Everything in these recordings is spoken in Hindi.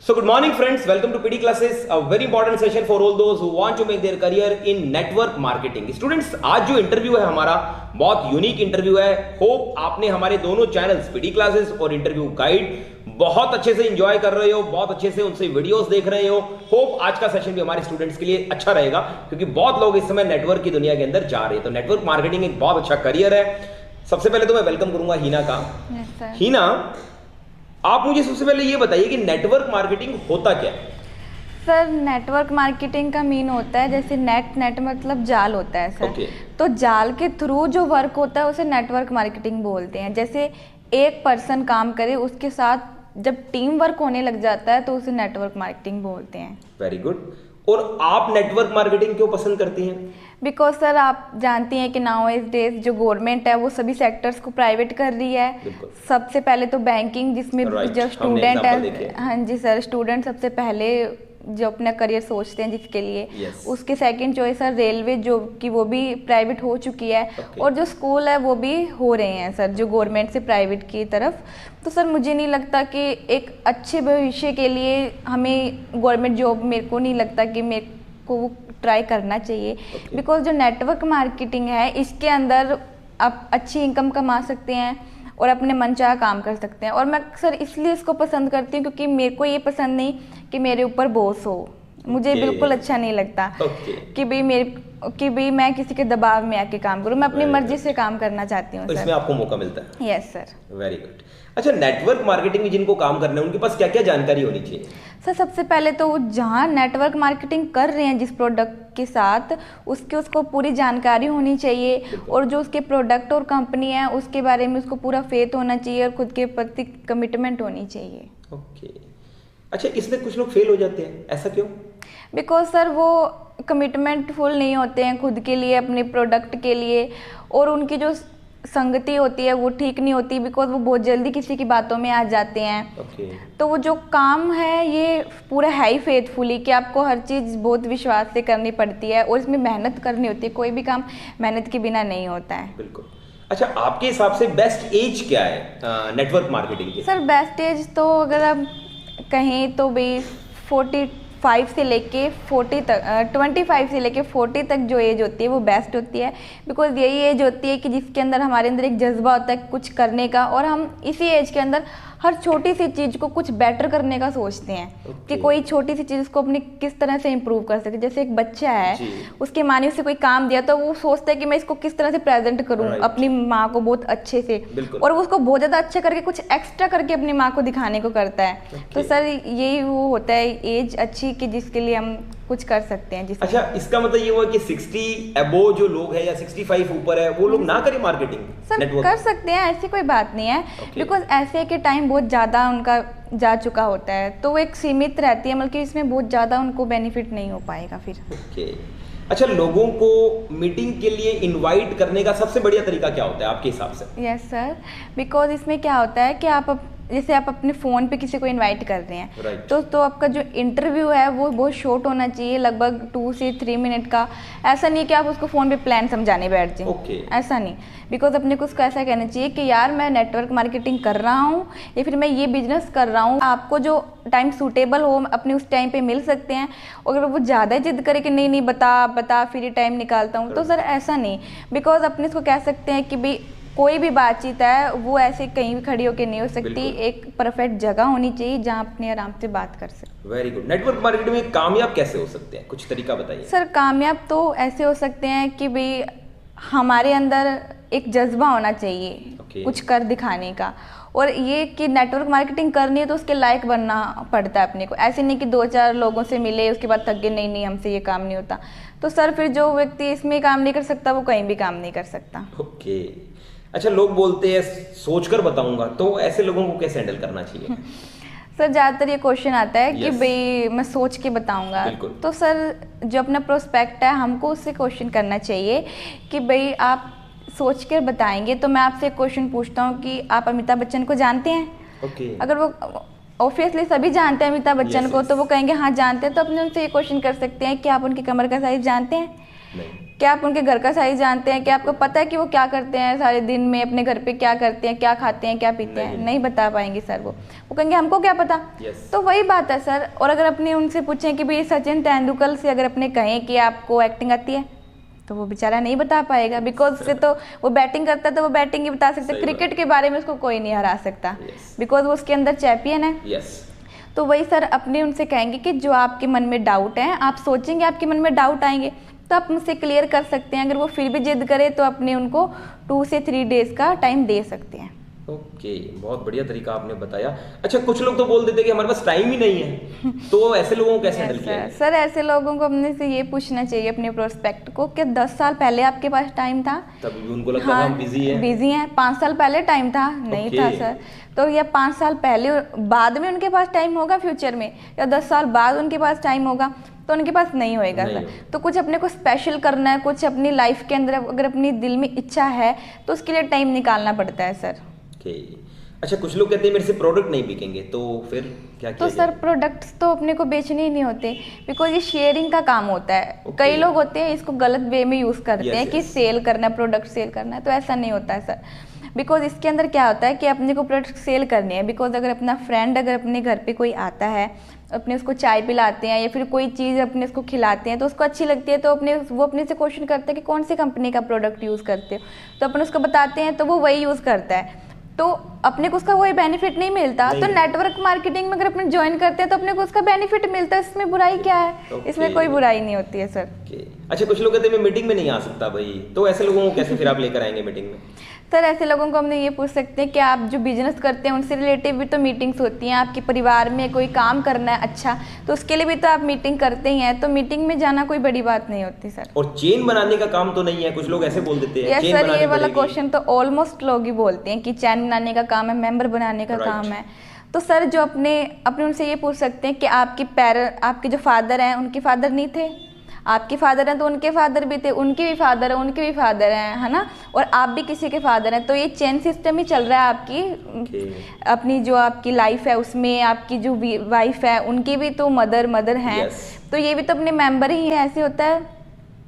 So good morning friends, welcome to PD classes, a very important session for all those who want to make their career in network marketing. Students, आज जो इंटरव्यू है हमारा बहुत यूनिक इंटरव्यू है। होप आपने हमारे दोनों चैनल्स PD क्लासेस और इंटरव्यू गाइड बहुत अच्छे से एंजॉय कर रहे हो, बहुत अच्छे से उनसे वीडियोस देख रहे हो। होप आज का सेशन भी हमारे स्टूडेंट्स के लिए अच्छा रहेगा, क्योंकि बहुत लोग इस समय नेटवर्क की दुनिया के अंदर जा रहे हैं। तो नेटवर्क मार्केटिंग एक बहुत अच्छा करियर है। सबसे पहले तो मैं वेलकम करूंगा हीना का। हीना, आप मुझे सबसे पहले ये बताइए कि नेटवर्क मार्केटिंग होता क्या है? सर, नेटवर्क मार्केटिंग का मीन होता है, जैसे नेट मतलब जाल होता है सर। तो जाल के थ्रू जो वर्क होता है उसे नेटवर्क मार्केटिंग बोलते हैं। जैसे एक पर्सन काम करे, उसके साथ जब टीम वर्क होने लग जाता है तो उसे नेटवर्क मार्केटिंग बोलते हैं। Very good. और आप नेटवर्क मार्केटिंग क्यों पसंद करती हैं? बिकॉज सर, आप जानती हैं कि नाउ इज डेज जो गवर्नमेंट है वो सभी सेक्टर्स को प्राइवेट कर रही है। सबसे पहले तो बैंकिंग, जिसमें जो स्टूडेंट है, हाँ जी सर, स्टूडेंट सबसे पहले जो अपना करियर सोचते हैं जिसके लिए, उसके सेकंड चॉइस है रेलवे, जो कि वो भी प्राइवेट हो चुकी है। और जो स्कूल है वो भी हो रहे हैं सर, जो गवर्नमेंट से प्राइवेट की तरफ। तो सर, मुझे नहीं लगता कि एक अच्छे भविष्य के लिए हमें गवर्नमेंट जॉब, मेरे को नहीं लगता कि मेरे को वो ट्राई करना चाहिए। बिकॉज जो नेटवर्क मार्केटिंग है, इसके अंदर आप अच्छी इनकम कमा सकते हैं और अपने मनचाहा काम कर सकते हैं। और मैं सर इसलिए इसको पसंद करती हूँ क्योंकि मेरे को ये पसंद नहीं कि मेरे ऊपर बॉस हो। मुझे बिल्कुल अच्छा नहीं लगता कि भाई मैं किसी के दबाव में आके काम करूँ। मैं अपनी मर्जी से काम करना चाहती हूँ। इसमें आपको मौका मिलता है? Yes sir. Very good. अच्छा, नेटवर्क मार्केटिंग में जिनको काम करना है उनके पास क्या क्या जानकारी होनी चाहिए? सर, सबसे पहले तो वो जहाँ नेटवर्क मार्केटिंग कर रहे हैं जिस प्रोडक्ट के साथ, उसको पूरी जानकारी होनी चाहिए। और जो उसके प्रोडक्ट और कंपनी है उसके बारे में उसको पूरा फेथ होना चाहिए और खुद के प्रति कमिटमेंट होनी चाहिए। ओके। अच्छा, इसमें कुछ लोग फेल हो जाते हैं, ऐसा क्यों? बिकॉज सर वो कमिटमेंट फुल नहीं होते हैं खुद के लिए, अपने प्रोडक्ट के लिए, और उनकी जो संगति होती है वो ठीक नहीं होती। बिकॉज वो बहुत जल्दी किसी की बातों में आ जाते हैं। तो वो जो काम है ये पूरा है ही फेथफुली, कि आपको हर चीज़ बहुत विश्वास से करनी पड़ती है और इसमें मेहनत करनी होती है। कोई भी काम मेहनत के बिना नहीं होता है। बिल्कुल। अच्छा, आपके हिसाब से बेस्ट एज क्या है नेटवर्क मार्केटिंग की? सर, बेस्ट एज तो अगर आप कहें तो भाई 45 से लेके 40 तक, 25 से लेके 40 तक जो एज होती है वो बेस्ट होती है। बिकॉज यही एज होती है कि जिसके अंदर हमारे अंदर एक जज्बा होता है कुछ करने का, और हम इसी एज के अंदर हर छोटी सी चीज़ को कुछ बेटर करने का सोचते हैं। कि कोई छोटी सी चीज़ को अपनी किस तरह से इम्प्रूव कर सके। जैसे एक बच्चा है, उसके माँ ने उसे कोई काम दिया तो वो सोचता है कि मैं इसको किस तरह से प्रेजेंट करूँ अपनी माँ को बहुत अच्छे से, और वो उसको बहुत ज़्यादा अच्छा करके कुछ एक्स्ट्रा करके अपनी माँ को दिखाने को करता है। तो सर, यही वो होता है एज अच्छी कि जिसके लिए हम कुछ कर सकते हैं। अच्छा, इसका मतलब ये हुआ कि 60 अबो जो लोग हैं या 65 ऊपर है वो लोग ना करें मार्केटिंग? सर, कर सकते हैं, ऐसी कोई बात नहीं है। बिकॉज ऐसे के टाइम बहुत ज़्यादा उनका जा चुका होता है, तो वो एक सीमित रहती है, मतलब कि इसमें बहुत ज़्यादा उनको बेनिफिट नहीं हो पाएगा फिर। अच्छा, लोगों को मीटिंग के लिए इनवाइट करने का सबसे बढ़िया तरीका क्या होता है आपके हिसाब से? यस सर, बिकॉज इसमें क्या होता है कि जैसे आप अपने फ़ोन पे किसी को इनवाइट कर रहे हैं, तो आपका जो इंटरव्यू है वो बहुत शॉर्ट होना चाहिए, लगभग 2 से 3 मिनट का। ऐसा नहीं कि आप उसको फ़ोन पे प्लान समझाने बैठ जाएं। ऐसा नहीं। बिकॉज अपने को उसको ऐसा कहना चाहिए कि यार मैं नेटवर्क मार्केटिंग कर रहा हूँ या फिर मैं ये बिजनेस कर रहा हूँ, आपको जो टाइम सूटेबल हो अपने उस टाइम पे मिल सकते हैं। अगर वो ज़्यादा जिद करे कि नहीं बता फिर ये टाइम निकालता हूँ, तो सर ऐसा नहीं। बिकॉज अपने इसको कह सकते हैं कि भाई कोई भी बातचीत है वो ऐसे कहीं भी खड़ी होकर नहीं हो सकती। एक परफेक्ट जगह होनी चाहिए जहाँ अपने आराम से बात कर सकें। Very good. नेटवर्क मार्केटिंग में कामयाब कैसे हो सकते हैं, कुछ तरीका बताइए? सर, कामयाब तो ऐसे हो सकते हैं कि भाई हमारे अंदर एक जज्बा होना चाहिए कुछ कर दिखाने का, और ये कि नेटवर्क मार्केटिंग करनी है तो उसके लायक बनना पड़ता है अपने को। ऐसे नहीं कि 2-4 लोगों से मिले उसके बाद थक गए, नहीं हमसे ये काम नहीं होता। तो सर फिर जो व्यक्ति इसमें काम नहीं कर सकता वो कहीं भी काम नहीं कर सकता। अच्छा, लोग बोलते हैं सोचकर बताऊंगा, तो ऐसे लोगों को कैसे हैंडल करना चाहिए? सर, ज़्यादातर ये क्वेश्चन आता है कि भाई मैं सोच के बताऊंगा। तो सर, जो अपना प्रोस्पेक्ट है हमको उससे क्वेश्चन करना चाहिए कि भाई आप सोच कर बताएंगे। तो मैं आपसे एक क्वेश्चन पूछता हूँ कि आप अमिताभ बच्चन को जानते हैं? अगर वो ऑब्वियसली सभी जानते हैं अमिताभ बच्चन को, तो वो कहेंगे हाँ जानते हैं। तो अपने उनसे ये क्वेश्चन कर सकते हैं कि आप उनकी कमर का साइज जानते हैं? क्या आप उनके घर का साइज जानते हैं? क्या आपको पता है कि वो क्या करते हैं सारे दिन में, अपने घर पे क्या करते हैं, क्या खाते हैं, क्या पीते हैं? नहीं बता पाएंगे सर। वो कहेंगे हमको क्या पता। तो वही बात है सर। और अगर अपने उनसे पूछें कि भाई सचिन तेंदुलकर से अगर अपने कहें कि आपको एक्टिंग आती है, तो वो बेचारा नहीं बता पाएगा, बिकॉज से तो वो बैटिंग करता है तो वो बैटिंग ही बता सकता है। क्रिकेट के बारे में उसको कोई नहीं हरा सकता, बिकॉज वो उसके अंदर चैंपियन है। तो वही सर अपने उनसे कहेंगे कि जो आपके मन में डाउट है, आप सोचेंगे आपके मन में डाउट आएंगे तो आप उनसे क्लियर कर सकते हैं। अगर वो फिर भी जिद करे तो अपने उनको 2 से 3 डेज का टाइम दे सकते हैं। ओके, बहुत बढ़िया तरीका आपने बताया। अच्छा, कुछ लोग तो बोल देते हैं कि हमारे पास टाइम ही नहीं है, तो ऐसे लोगों को कैसे हैंडल किया जाए? सर ऐसे लोगों को अपने से ये पूछना चाहिए अपने प्रोस्पेक्ट को कि 10 साल पहले आपके पास टाइम था? तभी उनको लगता था हम बिजी हैं। 5 साल पहले टाइम था? नहीं था सर। तो या 5 साल पहले बाद में उनके पास टाइम होगा फ्यूचर में, या 10 साल बाद उनके पास टाइम होगा? तो उनके पास नहीं होएगा सर। तो कुछ अपने को स्पेशल करना है, कुछ अपनी लाइफ के अंदर अगर अपनी दिल में इच्छा है तो उसके लिए टाइम निकालना पड़ता है सर। अच्छा, कुछ लोग कहते हैं मेरे से प्रोडक्ट नहीं बिकेंगे, तो फिर क्या किया तो सर प्रोडक्ट्स तो अपने को बेचने ही नहीं होते, बिकॉज ये शेयरिंग का काम होता है। कई लोग होते हैं इसको गलत वे में यूज़ करते हैं कि सेल करना है, प्रोडक्ट सेल करना है, तो ऐसा नहीं होता है सर। बिकॉज इसके अंदर क्या होता है कि अपने को प्रोडक्ट सेल करनी है। बिकॉज अगर अपना फ्रेंड अगर अपने घर पे कोई आता है, अपने उसको चाय पिलाते हैं या फिर कोई चीज़ अपने उसको खिलाते हैं तो उसको अच्छी लगती है, तो वो अपने से क्वेश्चन करते हैं कि कौन सी कंपनी का प्रोडक्ट यूज़ करते हो, तो अपन उसको बताते हैं तो वो वही यूज़ करता है। तो अपने को उसका कोई बेनिफिट नहीं मिलता। तो नेटवर्क मार्केटिंग में अगर अपने ज्वाइन करते हैं तो अपने को उसका बेनिफिट मिलता है। इसमें बुराई क्या है? इसमें कोई बुराई नहीं होती है सर। अच्छा, कुछ लोग कहते हैं मैं मीटिंग में नहीं आ सकता भाई, तो ऐसे लोगों को कैसे फिर आप लेकर आएंगे मीटिंग में? सर ऐसे लोगों को हमने ये पूछ सकते हैं कि आप जो बिजनेस करते हैं उनसे रिलेटिव भी तो मीटिंग्स होती हैं। आपके परिवार में कोई काम करना है अच्छा, तो उसके लिए भी तो आप मीटिंग करते ही हैं, तो मीटिंग में जाना कोई बड़ी बात नहीं होती सर। और चेन बनाने का काम तो नहीं है? कुछ लोग ऐसे बोल देते हैं। यस सर, ये वाला क्वेश्चन तो ऑलमोस्ट लोग ही बोलते हैं कि चैन बनाने का काम है, मेंबर बनाने का काम है। तो सर जो अपने उनसे ये पूछ सकते हैं कि आपके जो फादर हैं उनके फादर नहीं थे? आपके फादर हैं तो उनके फादर भी थे, उनके भी फादर हैं, उनके भी फादर हैं, है ना? और आप भी किसी के फादर हैं। तो ये चेन सिस्टम ही चल रहा है आपकी अपनी जो आपकी लाइफ है उसमें। आपकी जो वाइफ है उनकी भी तो मदर हैं। तो ये भी तो अपने मेंबर ही है। ऐसे होता है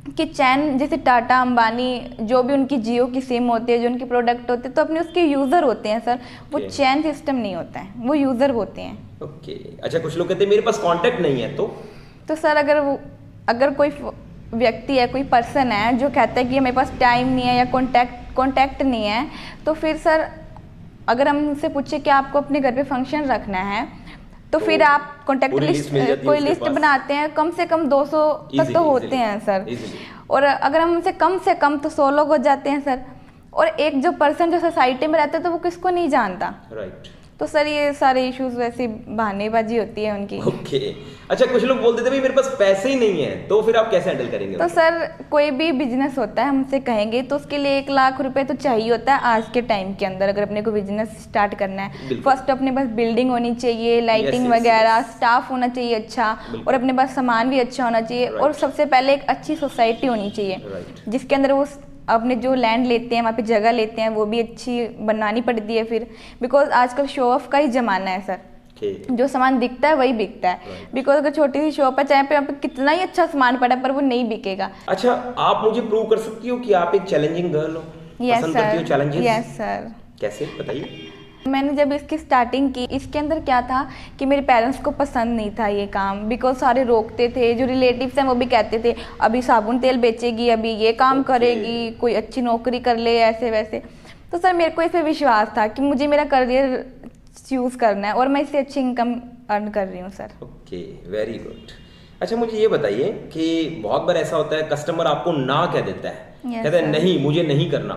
कि चैन, जैसे टाटा अंबानी जो भी उनकी जियो की सिम होती है, जो उनके प्रोडक्ट होते हैं, तो अपने उसके यूज़र होते हैं सर। वो चैन सिस्टम नहीं होता है, वो यूज़र होते हैं। अच्छा, कुछ लोग कहते हैं मेरे पास कॉन्टैक्ट नहीं है, तो सर अगर कोई व्यक्ति है, कोई पर्सन है जो कहता है कि मेरे पास टाइम नहीं है या कॉन्टैक्ट नहीं है, तो फिर सर अगर हम उनसे पूछे कि आपको अपने घर पे फंक्शन रखना है, तो फिर आप कॉन्टैक्ट कोई लिस्ट बनाते हैं। कम से कम 200 तक तो होते हैं सर। और अगर हम उनसे कम से कम तो 100 लोग हो जाते हैं सर। और एक जो पर्सन जो सोसाइटी में रहता है तो वो किसको नहीं जानता। तो सर ये सारे इश्यूज वैसे बहानेबाजी होती है उनकी। अच्छा, कुछ लोग बोल देते हैं मेरे पास पैसे ही नहीं है, तो फिर आप कैसे हैंडल करेंगे? तो सर कोई भी बिजनेस होता है, हमसे कहेंगे तो उसके लिए 1 लाख रुपए तो चाहिए होता है आज के टाइम के अंदर। अगर अपने को बिजनेस स्टार्ट करना है, फर्स्ट अपने पास बिल्डिंग होनी चाहिए, लाइटिंग वगैरह, स्टाफ होना चाहिए अच्छा, और अपने पास सामान भी अच्छा होना चाहिए, और सबसे पहले एक अच्छी सोसाइटी होनी चाहिए जिसके अंदर वो अपने जो लैंड लेते हैं, वहाँ पे जगह लेते हैं, वो भी अच्छी बनानी पड़ती है फिर। बिकॉज आजकल शो ऑफ का ही जमाना है सर। जो सामान दिखता है वही बिकता है। बिकॉज अगर छोटी सी शॉप है, चाहे पे आप कितना ही अच्छा सामान पड़ा है, पर वो नहीं बिकेगा। अच्छा, आप मुझे प्रूव कर सकती हो कि आप एक चैलेंजिंग गर्ल हो? पसंद करती हो चैलेंजेस? Yes sir. कैसे, बताइए। मैंने जब इसकी स्टार्टिंग की, इसके अंदर क्या था कि मेरे पेरेंट्स को पसंद नहीं था ये काम। बिकॉज सारे रोकते थे, जो रिलेटिव्स हैं वो भी कहते थे अभी साबुन तेल बेचेगी, अभी ये काम करेगी, कोई अच्छी नौकरी कर ले, ऐसे वैसे। तो सर मेरे को इस पर विश्वास था कि मुझे मेरा करियर चूज़ करना है और मैं इससे अच्छी इनकम अर्न कर रही हूँ सर। Okay, very good. अच्छा, मुझे ये बताइए कि बहुत बार ऐसा होता है कस्टमर आपको ना कह देता है, कहते हैं नहीं मुझे नहीं करना,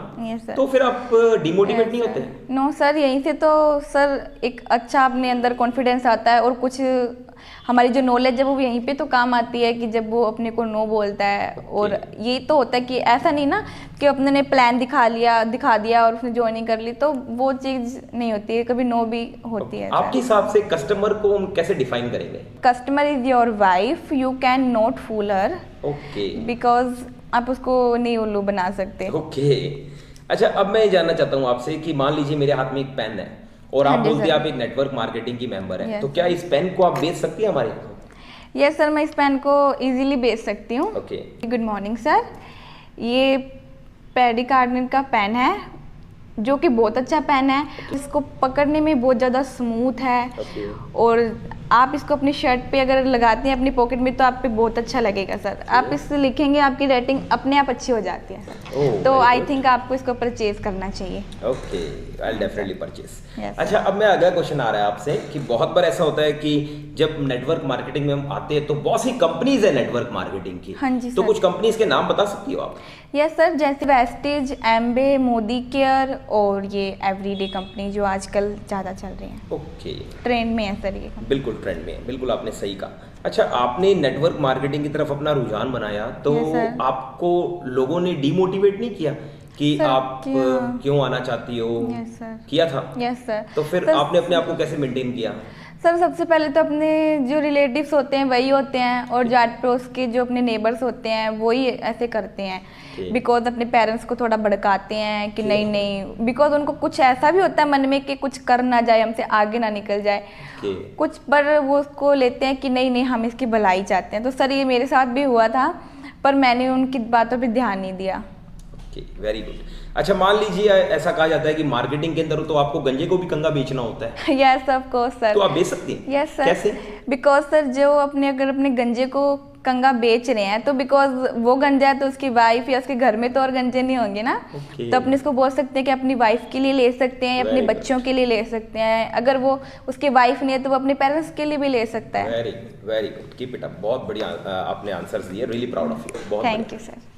तो फिर आप डिमोटिवेट नहीं होते? नो सर, यहीं से तो सर एक अच्छा अपने अंदर कॉन्फिडेंस आता है, और कुछ हमारी जो नॉलेज है वो यहीं पे तो काम आती है कि जब वो अपने को नो बोलता है। और ये तो होता है कि ऐसा नहीं ना कि अपने ने प्लान दिखा दिया और उसने ज्वाइनिंग कर ली, तो वो चीज़ नहीं होती है, कभी नो भी होती है। आपके हिसाब से कस्टमर को हम कैसे डिफाइन करेंगे? Customer is your wife, you can not fool her. Because आप उसको नहीं उल्लू बना सकते। अच्छा, अब मैं जानना चाहता हूँ आपसे कि मान लीजिए मेरे हाथ में एक पेन है और आप बोलते हैं आप एक नेटवर्क मार्केटिंग की मेंबर है, तो क्या इस पेन को आप बेच सकती हैं हमारे यहाँ? यस सर, मैं इस पेन को इजीली बेच सकती हूँ। ओके। गुड मॉर्निंग सर, ये पेडी कार्डनर का पेन है जो कि बहुत अच्छा पेन है। इसको पकड़ने में बहुत ज़्यादा स्मूथ है और आप इसको अपनी शर्ट पे अगर लगाते हैं अपनी पॉकेट में तो आप पे बहुत अच्छा लगेगा सर। आप इससे लिखेंगे आपकी राइटिंग अपने आप अच्छी हो जाती है सर। तो आई थिंक आपको इसको परचेज करना चाहिए। Okay, I will definitely purchase. अच्छा, अब मैं अगला क्वेश्चन आ रहा है आपसे कि बहुत बार ऐसा होता है कि जब नेटवर्क मार्केटिंग में हम आते हैं तो बहुत सी कंपनीज है नेटवर्क मार्केटिंग की। हाँ जी तो कुछ कंपनीज के नाम बता सकती हो आप? यस सर, जैसे वेस्टेज, एम्बे, मोदी केयर और ये एवरीडे कंपनी जो आजकल ज़्यादा चल रही हैं। ओके, ट्रेंड में है सर ये। बिल्कुल ट्रेंड में है, बिल्कुल आपने सही कहा। अच्छा, आपने नेटवर्क मार्केटिंग की तरफ अपना रुझान बनाया तो आपको लोगों ने डिमोटिवेट नहीं किया कि आप क्यों आना चाहती हो? यस सर, किया था। Yes sir. तो फिर आपने अपने आप को कैसे मेंटेन किया? सर सबसे पहले तो अपने जो रिलेटिव्स होते हैं वही होते हैं और जाट पड़ोस के जो अपने नेबर्स होते हैं वही ऐसे करते हैं। बिकॉज अपने पेरेंट्स को थोड़ा भड़काते हैं कि नहीं नहीं, बिकॉज उनको कुछ ऐसा भी होता है मन में कि कुछ कर ना जाए, हमसे आगे ना निकल जाए कुछ, पर वो उसको लेते हैं कि नहीं नहीं हम इसकी भलाई चाहते हैं। तो सर ये मेरे साथ भी हुआ था पर मैंने उनकी बातों पर ध्यान नहीं दिया। Very good. अच्छा, मान लीजिए ऐसा कहा जाता है कि मार्केटिंग के अंदर तो आपको गंजे को भी कंगा बेचना होता है। Yes of course sir. तो आप बेच सकती हैं? Yes sir. कैसे? बिकॉज सर जो अगर अपने गंजे को कंगा बेच रहे हैं तो बिकॉज वो गंजा है तो उसकी वाइफ या उसके घर में तो और गंजे नहीं होंगे ना। तो अपने इसको बोल सकते हैं कि अपनी वाइफ के लिए ले सकते हैं, अपने बच्चों के लिए ले सकते हैं। अगर वो उसके वाइफ नहीं है तो वो अपने पेरेंट्स के लिए भी ले सकता है। Very good, keep it up. बहुत बढ़िया आपने आंसर्स दिए, really proud of you. Thank you sir.